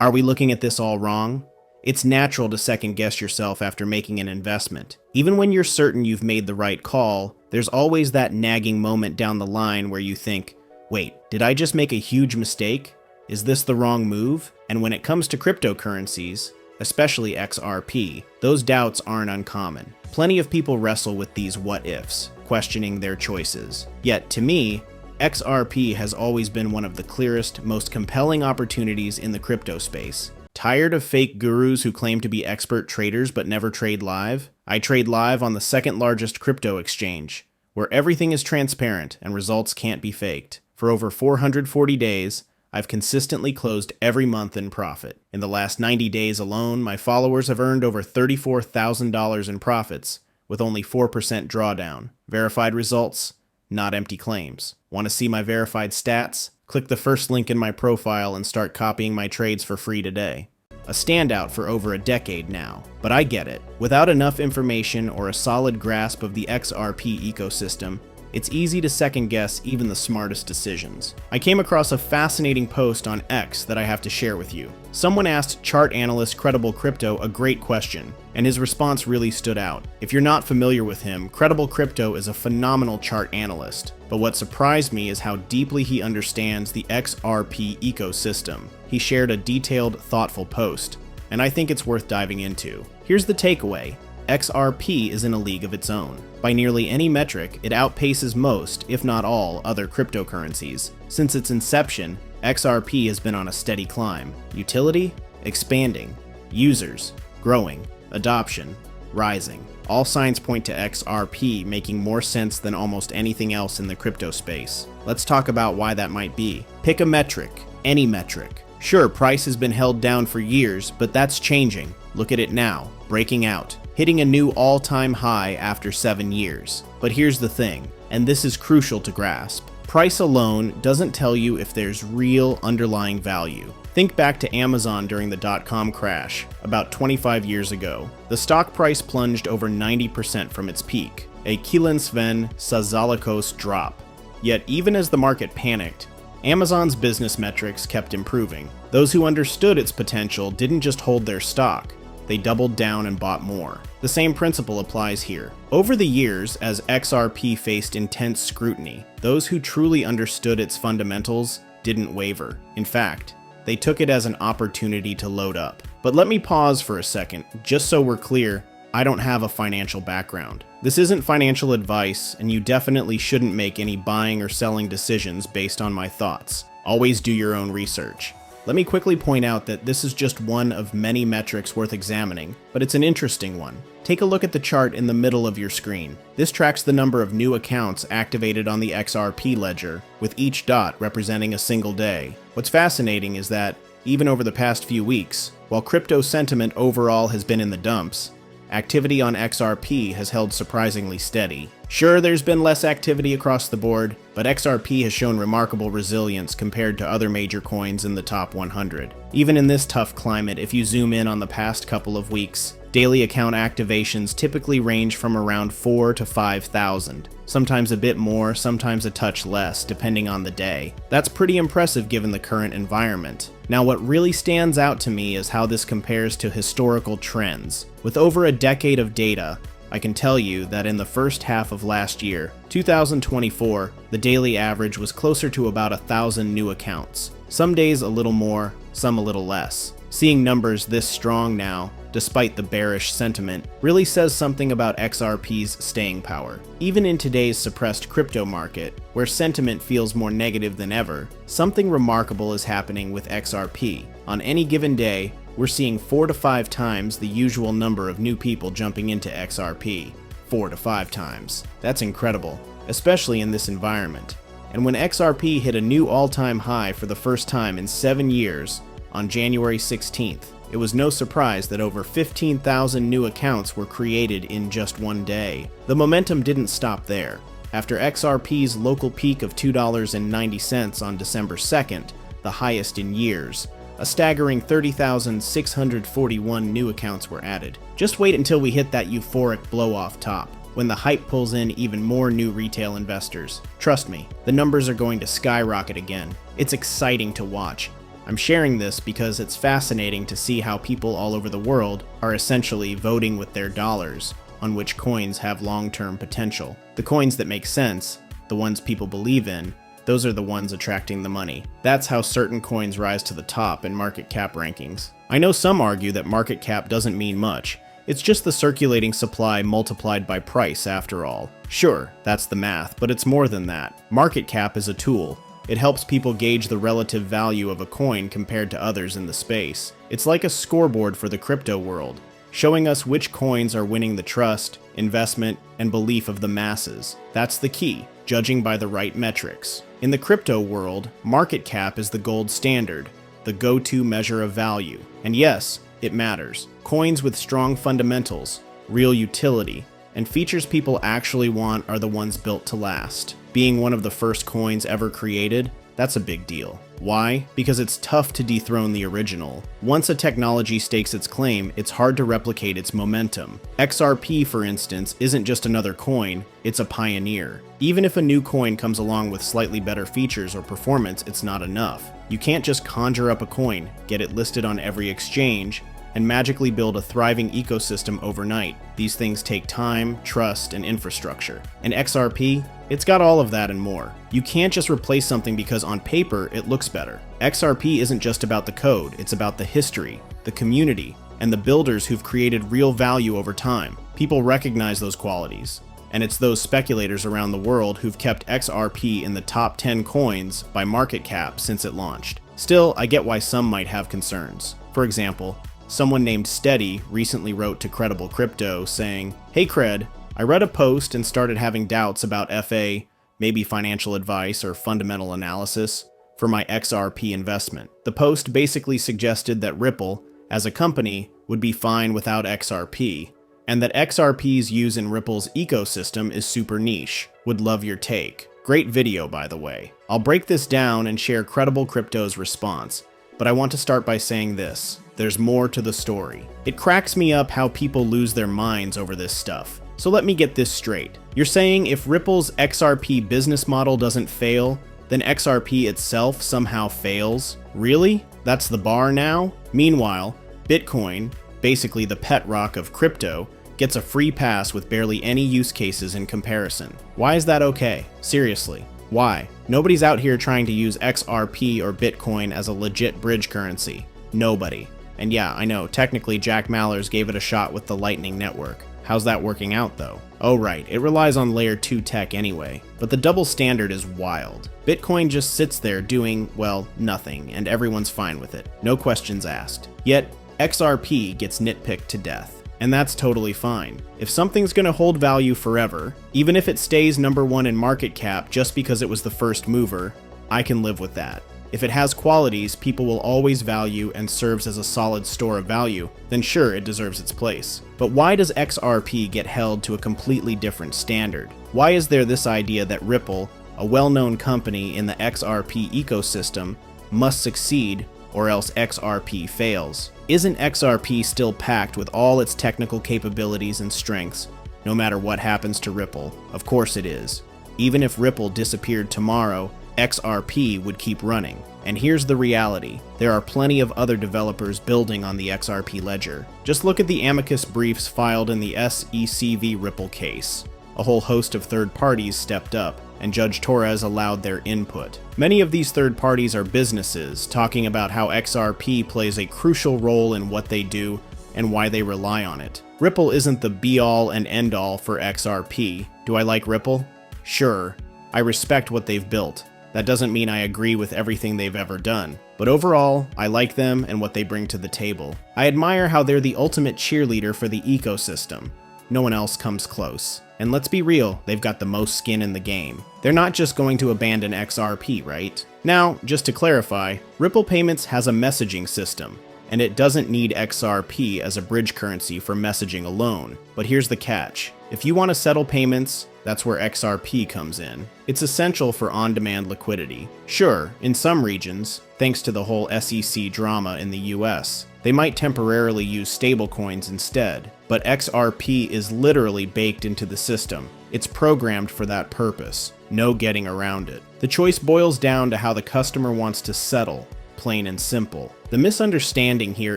Are we looking at this all wrong? It's natural to second guess yourself after making an investment. Even when you're certain you've made the right call, there's always that nagging moment down the line where you think, wait, did I just make a huge mistake? Is this the wrong move? And when it comes to cryptocurrencies, especially XRP, those doubts aren't uncommon. Plenty of people wrestle with these what-ifs, questioning their choices. Yet, to me, XRP has always been one of the clearest, most compelling opportunities in the crypto space. Tired of fake gurus who claim to be expert traders but never trade live? I trade live on the second largest crypto exchange, where everything is transparent and results can't be faked. For over 440 days, I've consistently closed every month in profit. In the last 90 days alone, my followers have earned over $34,000 in profits, with only 4% drawdown. Verified results, not empty claims. Want to see my verified stats? Click the first link in my profile and start copying my trades for free today. A standout for over a decade now. But I get it. Without enough information or a solid grasp of the XRP ecosystem, it's easy to second guess even the smartest decisions. I came across a fascinating post on X that I have to share with you. Someone asked chart analyst Credible Crypto a great question, and his response really stood out. If you're not familiar with him, Credible Crypto is a phenomenal chart analyst, but what surprised me is how deeply he understands the XRP ecosystem. He shared a detailed, thoughtful post, and I think it's worth diving into. Here's the takeaway. XRP is in a league of its own. By nearly any metric, it outpaces most, if not all, other cryptocurrencies. Since its inception, XRP has been on a steady climb. Utility? Expanding. Users? Growing. Adoption? Rising. All signs point to XRP making more sense than almost anything else in the crypto space. Let's talk about why that might be. Pick a metric. Any metric. Sure, price has been held down for years, but that's changing. Look at it now, breaking out, hitting a new all-time high after 7 years. But here's the thing, and this is crucial to grasp. Price alone doesn't tell you if there's real underlying value. Think back to Amazon during the dot-com crash, about 25 years ago. The stock price plunged over 90% from its peak, a Kilensven Sazalakos drop. Yet even as the market panicked, Amazon's business metrics kept improving. Those who understood its potential didn't just hold their stock, they doubled down and bought more. The same principle applies here. Over the years, as XRP faced intense scrutiny, those who truly understood its fundamentals didn't waver. In fact, they took it as an opportunity to load up. But let me pause for a second, just so we're clear, I don't have a financial background. This isn't financial advice, and you definitely shouldn't make any buying or selling decisions based on my thoughts. Always do your own research. Let me quickly point out that this is just one of many metrics worth examining, but it's an interesting one. Take a look at the chart in the middle of your screen. This tracks the number of new accounts activated on the XRP ledger, with each dot representing a single day. What's fascinating is that, even over the past few weeks, while crypto sentiment overall has been in the dumps, activity on XRP has held surprisingly steady. Sure, there's been less activity across the board, but XRP has shown remarkable resilience compared to other major coins in the top 100. Even in this tough climate, if you zoom in on the past couple of weeks, daily account activations typically range from around 4,000 to 5,000. Sometimes a bit more, sometimes a touch less, depending on the day. That's pretty impressive given the current environment. Now, what really stands out to me is how this compares to historical trends. With over a decade of data, I can tell you that in the first half of last year, 2024, the daily average was closer to about 1,000 new accounts. Some days a little more, some a little less. Seeing numbers this strong now, despite the bearish sentiment, really says something about XRP's staying power. Even in today's suppressed crypto market, where sentiment feels more negative than ever, something remarkable is happening with XRP. On any given day, we're seeing 4 to 5 times the usual number of new people jumping into XRP. 4 to 5 times. That's incredible, especially in this environment. And when XRP hit a new all-time high for the first time in 7 years, on January 16th, it was no surprise that over 15,000 new accounts were created in just one day. The momentum didn't stop there. After XRP's local peak of $2.90 on December 2nd, the highest in years, a staggering 30,641 new accounts were added. Just wait until we hit that euphoric blow-off top, when the hype pulls in even more new retail investors. Trust me, the numbers are going to skyrocket again. It's exciting to watch. I'm sharing this because it's fascinating to see how people all over the world are essentially voting with their dollars on which coins have long-term potential. The coins that make sense, the ones people believe in, those are the ones attracting the money. That's how certain coins rise to the top in market cap rankings. I know some argue that market cap doesn't mean much. It's just the circulating supply multiplied by price after all. Sure, that's the math, but it's more than that. Market cap is a tool. It helps people gauge the relative value of a coin compared to others in the space. It's like a scoreboard for the crypto world, showing us which coins are winning the trust, investment, and belief of the masses. That's the key, judging by the right metrics. In the crypto world, market cap is the gold standard, the go-to measure of value. And yes, it matters. Coins with strong fundamentals, real utility, and features people actually want are the ones built to last. Being one of the first coins ever created, that's a big deal. Why? Because it's tough to dethrone the original. Once a technology stakes its claim, it's hard to replicate its momentum. XRP, for instance, isn't just another coin, it's a pioneer. Even if a new coin comes along with slightly better features or performance, it's not enough. You can't just conjure up a coin, get it listed on every exchange, and magically build a thriving ecosystem overnight. These things take time, trust, and infrastructure. And XRP, it's got all of that and more. You can't just replace something because on paper it looks better. XRP isn't just about the code, it's about the history, the community, and the builders who've created real value over time. People recognize those qualities. And it's those speculators around the world who've kept XRP in the top 10 coins by market cap since it launched. Still, I get why some might have concerns. For example, someone named Steady recently wrote to Credible Crypto saying, "Hey Cred, I read a post and started having doubts about FA, maybe financial advice or fundamental analysis, for my XRP investment." The post basically suggested that Ripple, as a company, would be fine without XRP, and that XRP's use in Ripple's ecosystem is super niche. Would love your take. Great video, by the way. I'll break this down and share Credible Crypto's response, but I want to start by saying this. There's more to the story. It cracks me up how people lose their minds over this stuff. So let me get this straight. You're saying if Ripple's XRP business model doesn't fail, then XRP itself somehow fails? Really? That's the bar now? Meanwhile, Bitcoin, basically the pet rock of crypto, gets a free pass with barely any use cases in comparison. Why is that okay? Seriously, why? Nobody's out here trying to use XRP or Bitcoin as a legit bridge currency. Nobody. And yeah, I know, technically Jack Mallers gave it a shot with the Lightning Network. How's that working out though? Oh right, it relies on layer 2 tech anyway, but the double standard is wild. Bitcoin just sits there doing, well, nothing, and everyone's fine with it. No questions asked. Yet, XRP gets nitpicked to death. And that's totally fine. If something's gonna hold value forever, even if it stays number 1 in market cap just because it was the first mover, I can live with that. If it has qualities people will always value and serves as a solid store of value, then sure, it deserves its place. But why does XRP get held to a completely different standard? Why is there this idea that Ripple, a well-known company in the XRP ecosystem, must succeed or else XRP fails? Isn't XRP still packed with all its technical capabilities and strengths, no matter what happens to Ripple? Of course it is. Even if Ripple disappeared tomorrow, XRP would keep running. And here's the reality. There are plenty of other developers building on the XRP ledger. Just look at the amicus briefs filed in the SEC Ripple case. A whole host of third parties stepped up, and Judge Torres allowed their input. Many of these third parties are businesses, talking about how XRP plays a crucial role in what they do and why they rely on it. Ripple isn't the be-all and end-all for XRP. Do I like Ripple? Sure. I respect what they've built. That doesn't mean I agree with everything they've ever done. But overall, I like them and what they bring to the table. I admire how they're the ultimate cheerleader for the ecosystem. No one else comes close. And let's be real, they've got the most skin in the game. They're not just going to abandon XRP, right? Now, just to clarify, Ripple Payments has a messaging system, and it doesn't need XRP as a bridge currency for messaging alone. But here's the catch. If you want to settle payments, that's where XRP comes in. It's essential for on-demand liquidity. Sure, in some regions, thanks to the whole SEC drama in the US, they might temporarily use stablecoins instead, but XRP is literally baked into the system. It's programmed for that purpose. No getting around it. The choice boils down to how the customer wants to settle. plain and simple. The misunderstanding here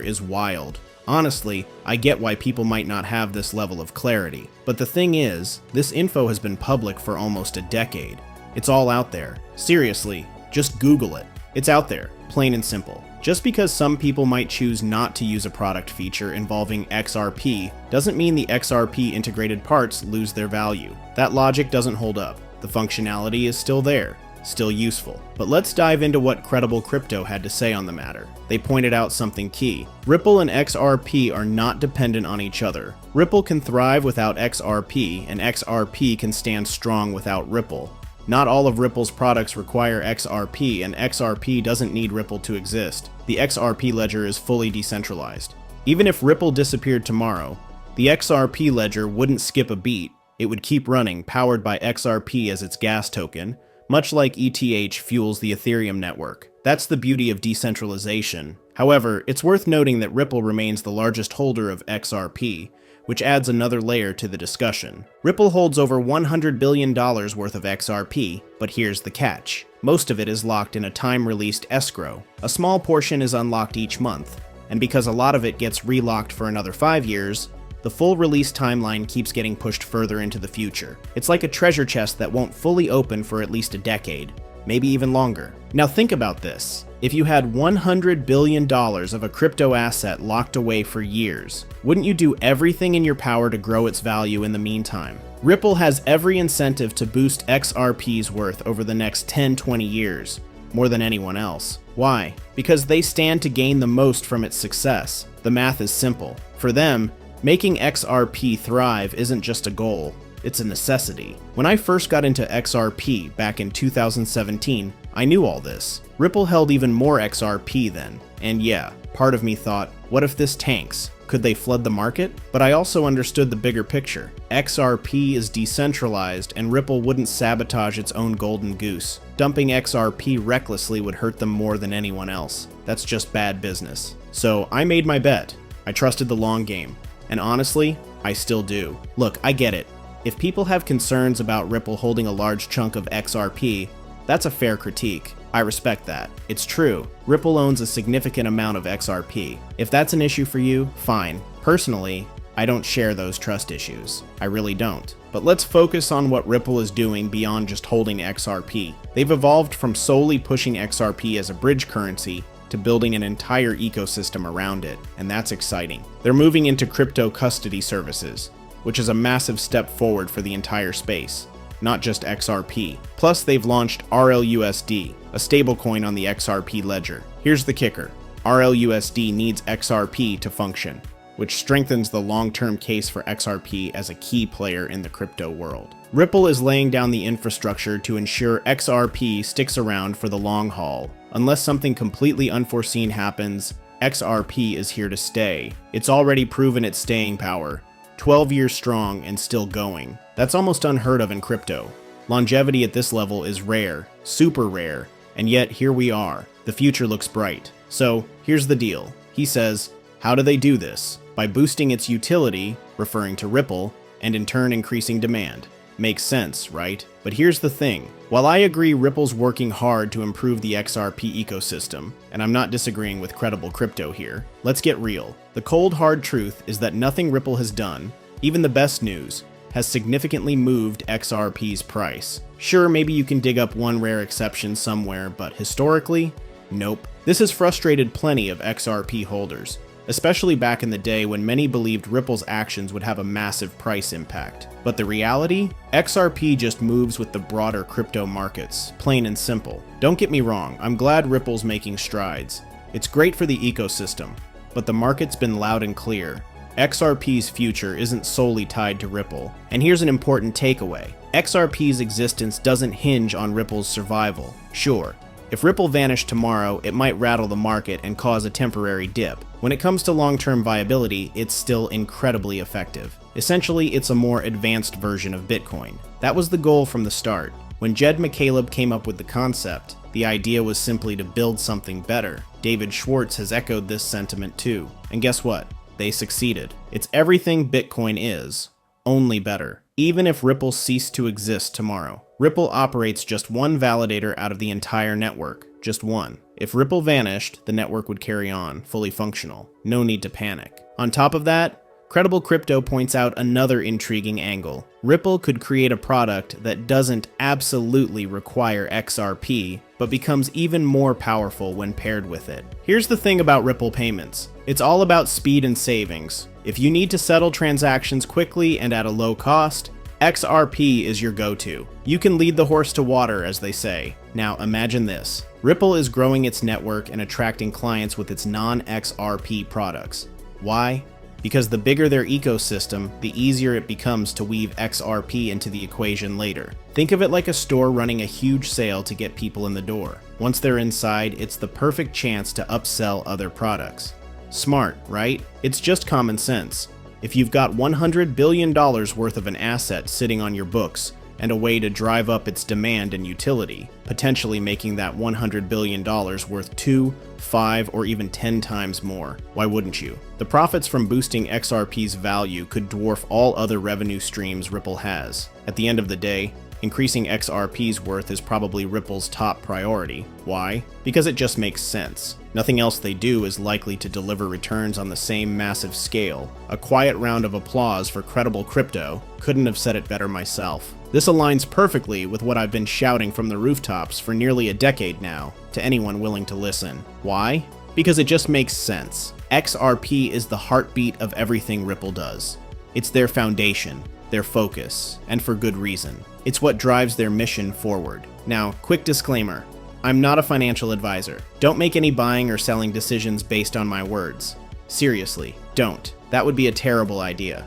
is wild. Honestly, I get why people might not have this level of clarity. But the thing is, this info has been public for almost a decade. It's all out there. Seriously, just Google it. It's out there, plain and simple. Just because some people might choose not to use a product feature involving XRP doesn't mean the XRP integrated parts lose their value. That logic doesn't hold up. The functionality is still there, still useful. But let's dive into what Credible Crypto had to say on the matter. They pointed out something key. Ripple and XRP are not dependent on each other. Ripple can thrive without XRP, and XRP can stand strong without Ripple. Not all of Ripple's products require XRP, and XRP doesn't need Ripple to exist. The XRP ledger is fully decentralized. Even if Ripple disappeared tomorrow, the XRP ledger wouldn't skip a beat. It would keep running, powered by XRP as its gas token, much like ETH fuels the Ethereum network. That's the beauty of decentralization. However, it's worth noting that Ripple remains the largest holder of XRP, which adds another layer to the discussion. Ripple holds over $100 billion worth of XRP, but here's the catch. Most of it is locked in a time-released escrow. A small portion is unlocked each month, and because a lot of it gets relocked for another 5 years, the full release timeline keeps getting pushed further into the future. It's like a treasure chest that won't fully open for at least a decade, maybe even longer. Now think about this. If you had $100 billion of a crypto asset locked away for years, wouldn't you do everything in your power to grow its value in the meantime? Ripple has every incentive to boost XRP's worth over the next 10-20 years, more than anyone else. Why? Because they stand to gain the most from its success. The math is simple. For them, making XRP thrive isn't just a goal, it's a necessity. When I first got into XRP back in 2017, I knew all this. Ripple held even more XRP then, and yeah, part of me thought, what if this tanks? Could they flood the market? But I also understood the bigger picture. XRP is decentralized, and Ripple wouldn't sabotage its own golden goose. Dumping XRP recklessly would hurt them more than anyone else. That's just bad business. So I made my bet. I trusted the long game. And honestly, I still do. Look, I get it. If people have concerns about Ripple holding a large chunk of XRP, that's a fair critique. I respect that. It's true. Ripple owns a significant amount of XRP. If that's an issue for you, fine. Personally, I don't share those trust issues. I really don't. But let's focus on what Ripple is doing beyond just holding XRP. They've evolved from solely pushing XRP as a bridge currency to building an entire ecosystem around it, and that's exciting. They're moving into crypto custody services, which is a massive step forward for the entire space, not just XRP. Plus, they've launched RLUSD, a stablecoin on the XRP ledger. Here's the kicker. RLUSD needs XRP to function, which strengthens the long-term case for XRP as a key player in the crypto world. Ripple is laying down the infrastructure to ensure XRP sticks around for the long haul. Unless something completely unforeseen happens, XRP is here to stay. It's already proven its staying power. 12 years strong and still going. That's almost unheard of in crypto. Longevity at this level is rare, super rare, and yet here we are. The future looks bright. So here's the deal. He says, how do they do this? By boosting its utility, referring to Ripple, and in turn increasing demand. Makes sense, right? But here's the thing. While I agree Ripple's working hard to improve the XRP ecosystem, and I'm not disagreeing with Credible Crypto here, let's get real. The cold hard truth is that nothing Ripple has done, even the best news, has significantly moved XRP's price. Sure, maybe you can dig up one rare exception somewhere, but historically, nope. This has frustrated plenty of XRP holders, especially back in the day when many believed Ripple's actions would have a massive price impact. But the reality? XRP just moves with the broader crypto markets, plain and simple. Don't get me wrong, I'm glad Ripple's making strides. It's great for the ecosystem, but the market's been loud and clear. XRP's future isn't solely tied to Ripple. And here's an important takeaway. XRP's existence doesn't hinge on Ripple's survival. Sure, if Ripple vanished tomorrow, it might rattle the market and cause a temporary dip. When it comes to long-term viability, it's still incredibly effective. Essentially, it's a more advanced version of Bitcoin. That was the goal from the start. When Jed McCaleb came up with the concept, the idea was simply to build something better. David Schwartz has echoed this sentiment too. And guess what? They succeeded. It's everything Bitcoin is, only better. Even if Ripple ceased to exist tomorrow. Ripple operates just one validator out of the entire network, just one. If Ripple vanished, the network would carry on, fully functional. No need to panic. On top of that, Credible Crypto points out another intriguing angle. Ripple could create a product that doesn't absolutely require XRP, but becomes even more powerful when paired with it. Here's the thing about Ripple payments. It's all about speed and savings. If you need to settle transactions quickly and at a low cost, XRP is your go-to. You can lead the horse to water, as they say. Now imagine this. Ripple is growing its network and attracting clients with its non-XRP products. Why? Because the bigger their ecosystem, the easier it becomes to weave XRP into the equation later. Think of it like a store running a huge sale to get people in the door. Once they're inside, it's the perfect chance to upsell other products. Smart, right? It's just common sense. If you've got $100 billion worth of an asset sitting on your books, and a way to drive up its demand and utility, potentially making that $100 billion worth 2, 5, or even 10 times more. Why wouldn't you? The profits from boosting XRP's value could dwarf all other revenue streams Ripple has. At the end of the day, increasing XRP's worth is probably Ripple's top priority. Why? Because it just makes sense. Nothing else they do is likely to deliver returns on the same massive scale. A quiet round of applause for Credible Crypto. Couldn't have said it better myself. This aligns perfectly with what I've been shouting from the rooftops for nearly a decade now, to anyone willing to listen. Why? Because it just makes sense. XRP is the heartbeat of everything Ripple does. It's their foundation, their focus, and for good reason. It's what drives their mission forward. Now, quick disclaimer. I'm not a financial advisor. Don't make any buying or selling decisions based on my words. Seriously, don't. That would be a terrible idea.